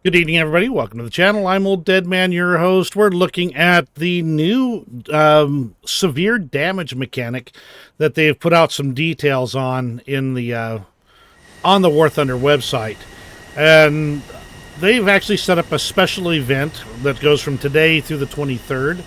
Good evening, everybody. Welcome to the channel. I'm Old Dead Man, your host. We're looking at the new severe damage mechanic that they've put out some details on in the on the War Thunder website, and they've actually set up a special event that goes from today through the 23rd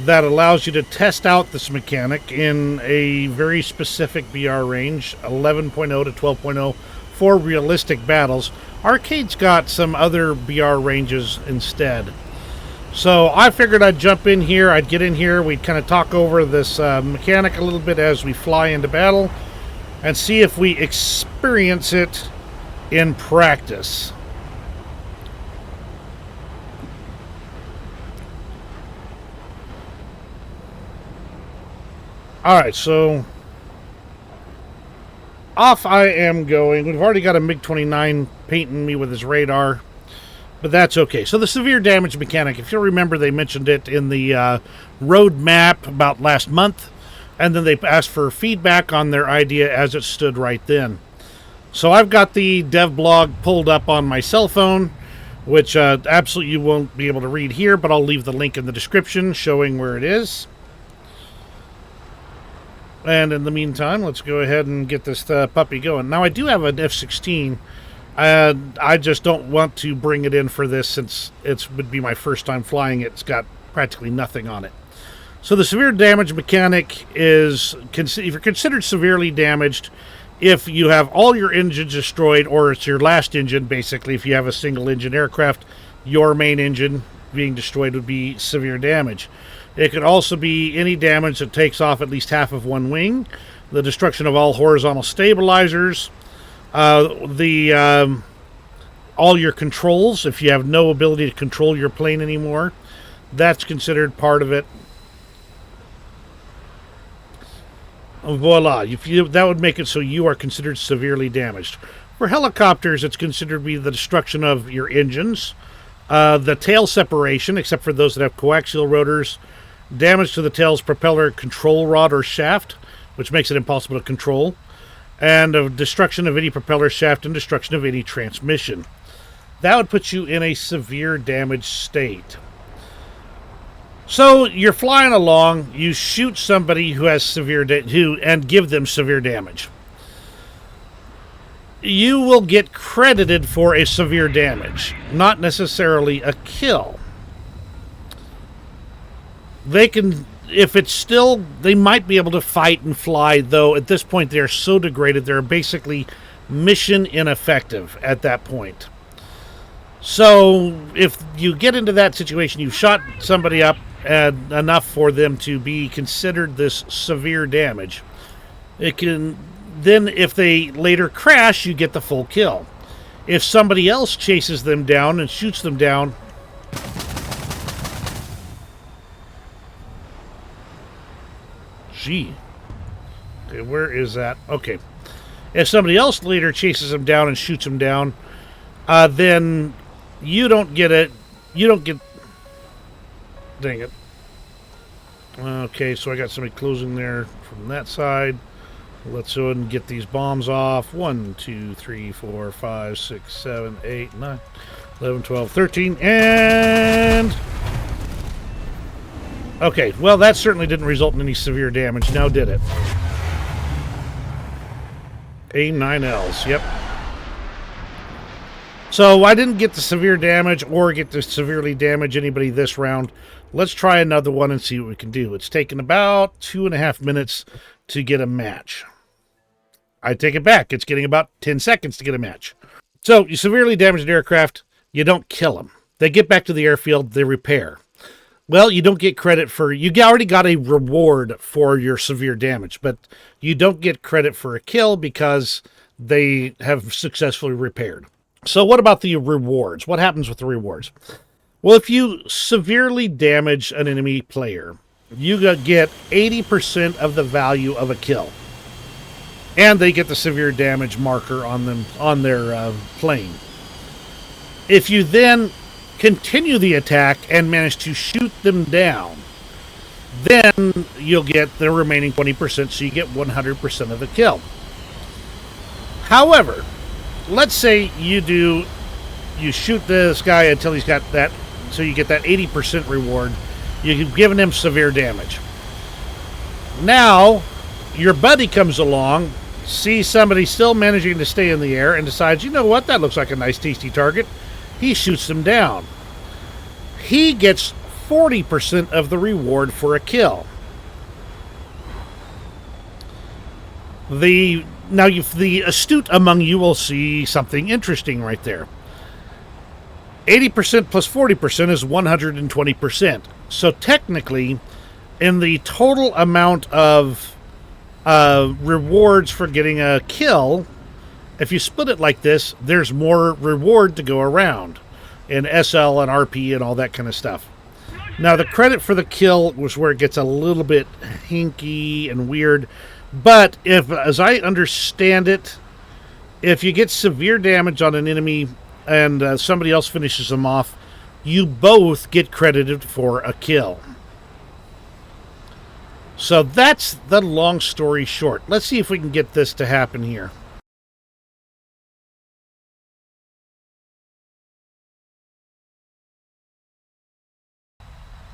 that allows you to test out this mechanic in a very specific BR range, 11.0 to 12.0, for realistic battles. Arcade's got some other BR ranges instead. So I figured I'd jump in here, I'd get in here, we'd kind of talk over this mechanic a little bit as we fly into battle, and see if we experience it in practice. Alright, so off I am going. We've already got a MiG-29 painting me with his radar, but that's okay. So the severe damage mechanic, if you'll remember, they mentioned it in the road map about last month, and then they asked for feedback on their idea as it stood right then. So I've got the Devblog pulled up on my cell phone, which absolutely you won't be able to read here, but I'll leave the link in the description showing where it is. And in the meantime, let's go ahead and get this puppy going. Now, I do have an F-16. I just don't want to bring it in for this since it would be my first time flying it. It's got practically nothing on it. So the severe damage mechanic is, if you're considered severely damaged, if you have all your engines destroyed, or it's your last engine, basically, if you have a single engine aircraft, your main engine being destroyed would be severe damage. It could also be any damage that takes off at least half of one wing, the destruction of all horizontal stabilizers, all your controls, if you have no ability to control your plane anymore, that's considered part of it. Voila, that would make it so you are considered severely damaged. For helicopters, it's considered to be the destruction of your engines, the tail separation, except for those that have coaxial rotors, damage to the tail's propeller control rod or shaft, which makes it impossible to control, and destruction of any propeller shaft and destruction of any transmission. That would put you in a severe damage state. So you're flying along, you shoot somebody who has severe and give them severe damage. You will get credited for a severe damage, not necessarily a kill. They can, if it's still, they might be able to fight and fly, though at this point they're so degraded, they're basically mission ineffective at that point. So if you get into that situation, you've shot somebody up and enough for them to be considered this severe damage, it can, then if they later crash, you get the full kill. If somebody else chases them down and shoots them down, okay, where is that? Okay. If somebody else later chases him down and shoots him down, then you don't get it. You don't get... Dang it. Okay, so I got somebody closing there from that side. Let's go ahead and get these bombs off. 1, 2, 3, 4, 5, 6, 7, 8, 9, 11, 12, 13, and... Okay, well, that certainly didn't result in any severe damage, now did it? A9Ls, yep. So I didn't get the severe damage or get to severely damage anybody this round. Let's try another one and see what we can do. It's taken about 2.5 minutes to get a match. I take it back. It's getting about 10 seconds to get a match. So you severely damage an aircraft, you don't kill them. They get back to the airfield, they repair. Well, you don't get credit for... You already got a reward for your severe damage, but you don't get credit for a kill because they have successfully repaired. So what about the rewards? What happens with the rewards? Well, if you severely damage an enemy player, you get 80% of the value of a kill. And they get the severe damage marker on them on their plane. If you then continue the attack and manage to shoot them down, then you'll get the remaining 20%, so you get 100% of the kill. However, let's say you do you shoot this guy until he's got that, so you get that 80% reward. You've given him severe damage. Now, your buddy comes along, sees somebody still managing to stay in the air, and decides, you know what, that looks like a nice tasty target. He shoots them down. He gets 40% of the reward for a kill. The astute among you will see something interesting right there. 80% plus 40% is 120%. So technically, in the total amount of rewards for getting a kill, if you split it like this, there's more reward to go around in SL and RP and all that kind of stuff. Now, the credit for the kill was where it gets a little bit hinky and weird. But if, as I understand it, if you get severe damage on an enemy and somebody else finishes them off, you both get credited for a kill. So that's the long story short. Let's see if we can get this to happen here.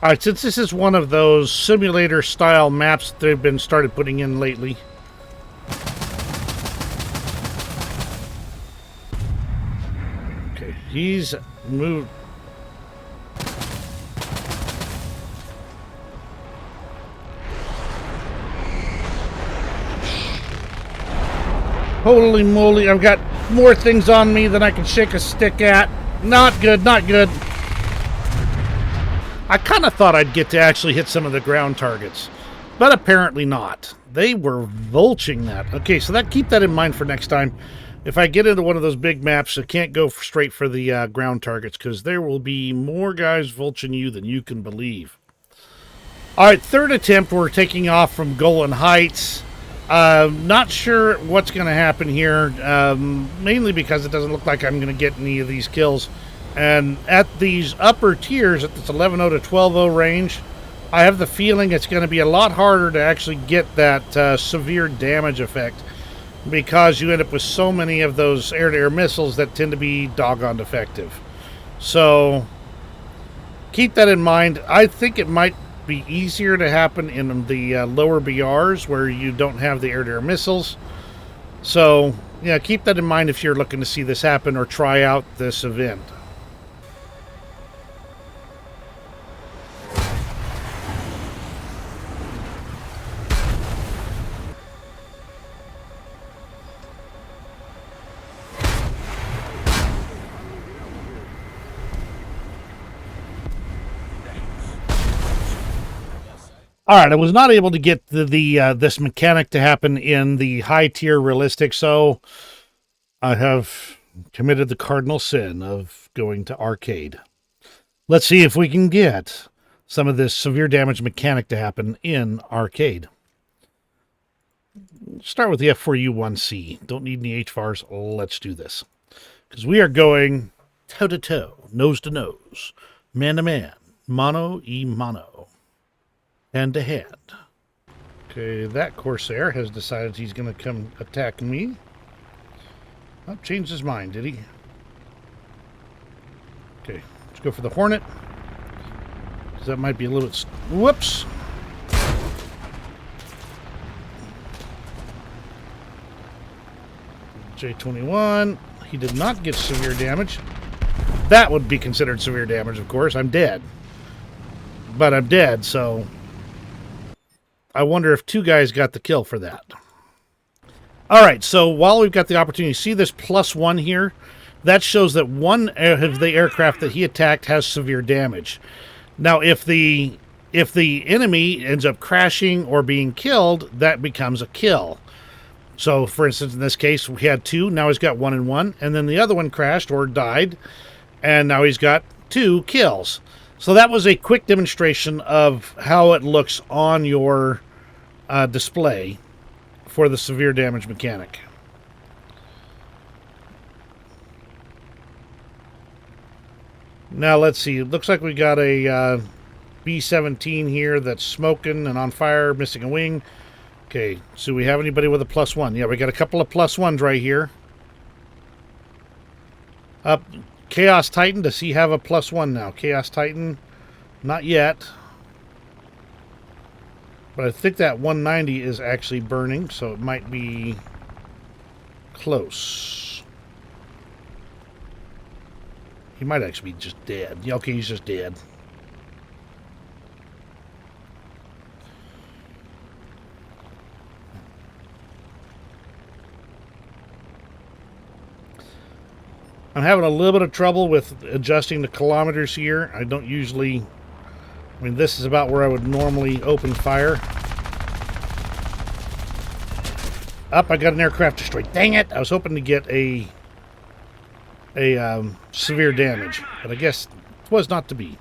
All right, since this is one of those simulator-style maps that they've been started putting in lately. Okay, he's moved. Holy moly, I've got more things on me than I can shake a stick at. Not good, not good. I kind of thought I'd get to actually hit some of the ground targets, but apparently not. They were vulching that. Okay, so keep that in mind for next time. If I get into one of those big maps, I can't go straight for the ground targets, because there will be more guys vulching you than you can believe. All right, third attempt. We're taking off from Golan Heights. Not sure what's going to happen here, mainly because it doesn't look like I'm going to get any of these kills. And at these upper tiers, at this 11-0 to 12-0 range, I have the feeling it's going to be a lot harder to actually get that severe damage effect, because you end up with so many of those air-to-air missiles that tend to be doggone effective. So keep that in mind. I think it might be easier to happen in the lower BRs where you don't have the air-to-air missiles. So yeah, keep that in mind if you're looking to see this happen or try out this event. All right, I was not able to get this mechanic to happen in the high tier realistic, so I have committed the cardinal sin of going to arcade. Let's see if we can get some of this severe damage mechanic to happen in arcade. Start with the F4U1C. Don't need any HVARs. Let's do this. Because we are going toe-to-toe, nose-to-nose, man-to-man, mano-y-mano. Hand-to-hand. Okay, that Corsair has decided he's going to come attack me. Oh, changed his mind, did he? Okay, let's go for the Hornet. Because that might be a little bit... Whoops! J-21. He did not get severe damage. That would be considered severe damage, of course. I'm dead. But I'm dead, so... I wonder if two guys got the kill for that. All right, so while we've got the opportunity, see this +1 here? That shows that one of the aircraft that he attacked has severe damage. Now, if the enemy ends up crashing or being killed, that becomes a kill. So, for instance, in this case, we had 2. Now he's got 1 and 1. And then the other one crashed or died. And now he's got 2 kills. So that was a quick demonstration of how it looks on your display for the severe damage mechanic. Now let's see. It looks like we got a B-17 here that's smoking and on fire, missing a wing. Okay, so we have anybody with a +1? Yeah, we got a couple of +1s right here. Chaos Titan, does he have a +1 now? Chaos Titan, not yet. But I think that 190 is actually burning, so it might be close. He might actually be just dead. Yeah, okay, he's just dead. I'm having a little bit of trouble with adjusting the kilometers here. I don't usually... I mean, this is about where I would normally open fire. Up, I got an aircraft destroyed. Dang it! I was hoping to get a severe damage, but I guess it was not to be.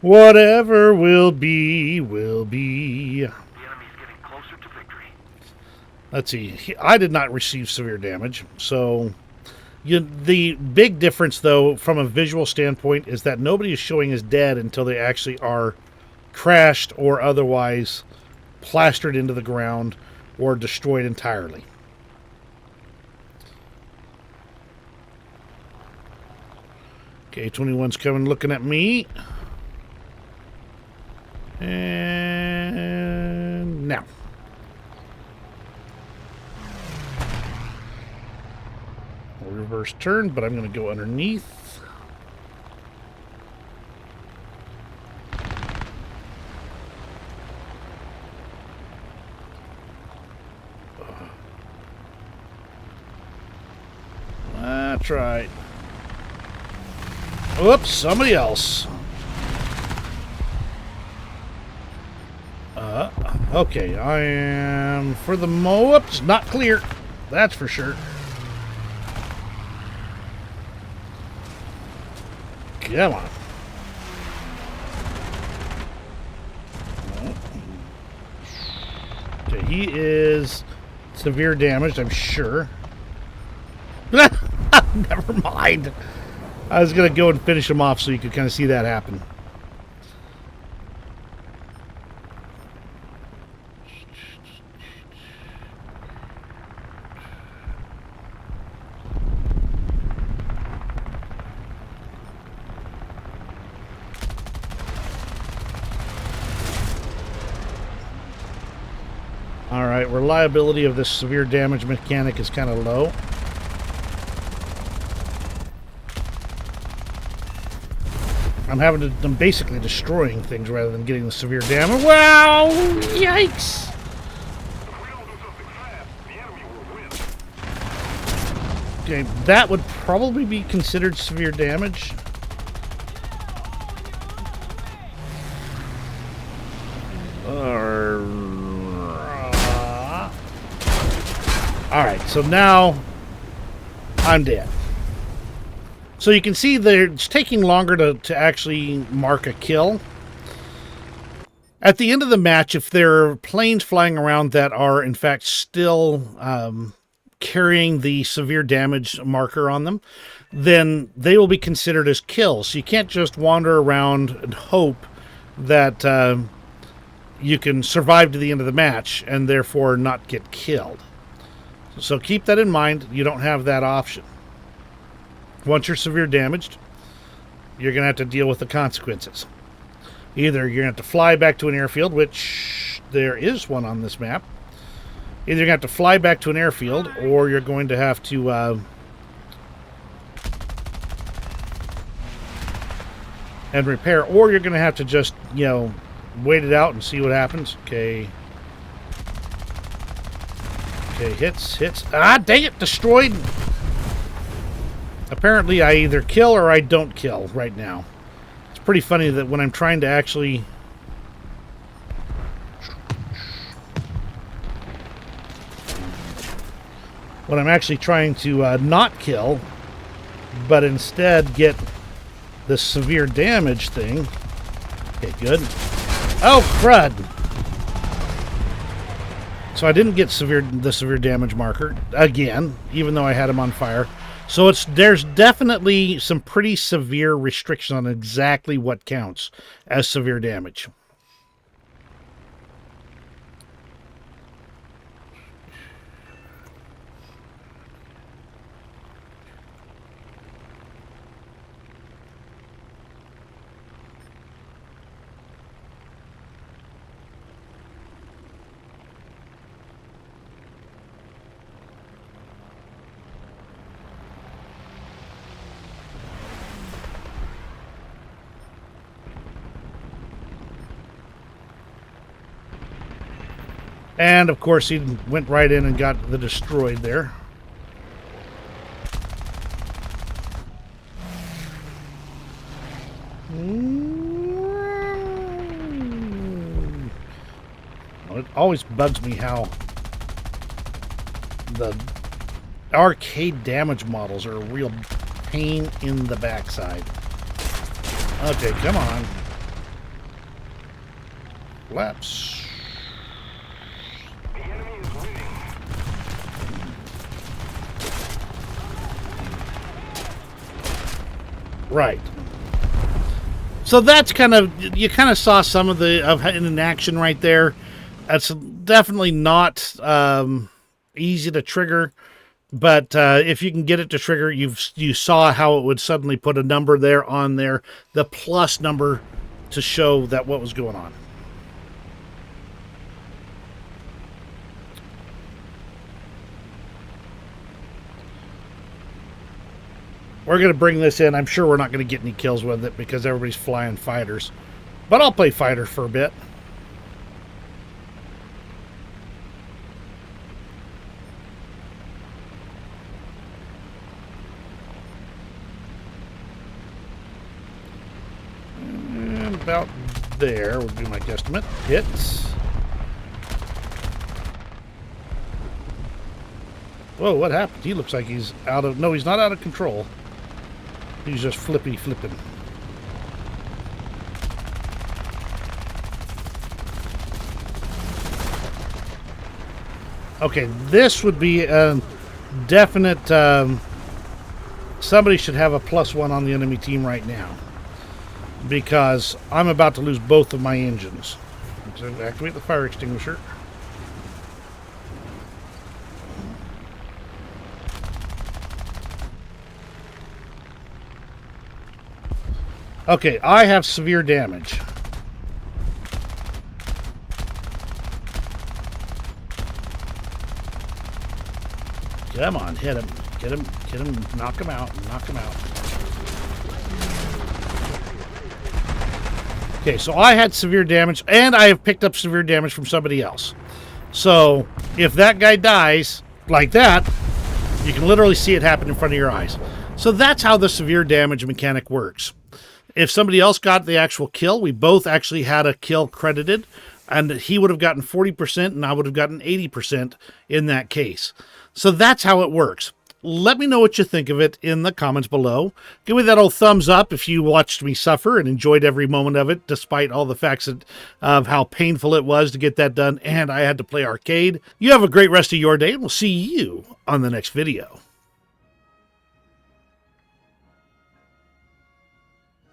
Whatever will be, will be. The enemy's getting closer to victory. Let's see. I did not receive severe damage, so... the big difference, though, from a visual standpoint, is that nobody is showing as dead until they actually are crashed or otherwise plastered into the ground or destroyed entirely. Okay, 21's coming looking at me. And now. Reverse turn, but I'm going to go underneath. That's right. Whoops, somebody else. Okay, I am for the whoops, not clear. That's for sure. Come on. Okay, he is severe damaged, I'm sure. Never mind. I was going to go and finish him off so you could kind of see that happen. Alright, reliability of this severe damage mechanic is kind of low. I'm basically destroying things rather than getting the severe damage. Wow! Yikes! Okay, that would probably be considered severe damage. Alright, so now I'm dead. So you can see that it's taking longer to actually mark a kill. At the end of the match, if there are planes flying around that are in fact still carrying the severe damage marker on them, then they will be considered as kills. So you can't just wander around and hope that you can survive to the end of the match and therefore not get killed. So keep that in mind. You don't have that option. Once you're severe damaged, you're going to have to deal with the consequences. Either you're going to have to fly back to an airfield, which there is one on this map. Either you're going to have to fly back to an airfield, or you're going to have to and repair, or you're going to have to just, you know, wait it out and see what happens. Okay. Okay, hits. Ah, dang it, destroyed. Apparently, I either kill or I don't kill right now. It's pretty funny that when I'm trying to actually... when I'm actually trying to not kill, but instead get the severe damage thing. Okay, good. Oh, crud! So I didn't get the severe damage marker again, even though I had him on fire. So there's definitely some pretty severe restriction on exactly what counts as severe damage. And, of course, he went right in and got the destroyed there. It always bugs me how the arcade damage models are a real pain in the backside. Okay, come on. Laps. The enemy is winning. Right. So that's kind of, you kind of saw some of the in action right there. That's definitely not easy to trigger, but if you can get it to trigger, you saw how it would suddenly put a number there on there, the plus number, to show that what was going on. We're going to bring this in. I'm sure we're not going to get any kills with it because everybody's flying fighters. But I'll play fighter for a bit. And about there would be my guesstimate. Hits. Whoa, what happened? He looks like he's out of... No, he's not out of control. He's just flipping. Okay, this would be a definite... somebody should have a +1 on the enemy team right now. Because I'm about to lose both of my engines. So activate the fire extinguisher. Okay, I have severe damage. Come on, hit him. Get him, knock him out. Okay, so I had severe damage, and I have picked up severe damage from somebody else. So, if that guy dies like that, you can literally see it happen in front of your eyes. So that's how the severe damage mechanic works. If somebody else got the actual kill, we both actually had a kill credited, and he would have gotten 40% and I would have gotten 80% in that case. So that's how it works. Let me know what you think of it in the comments below. Give me that old thumbs up if you watched me suffer and enjoyed every moment of it, despite all the facts of how painful it was to get that done, and I had to play arcade. You have a great rest of your day, and we'll see you on the next video.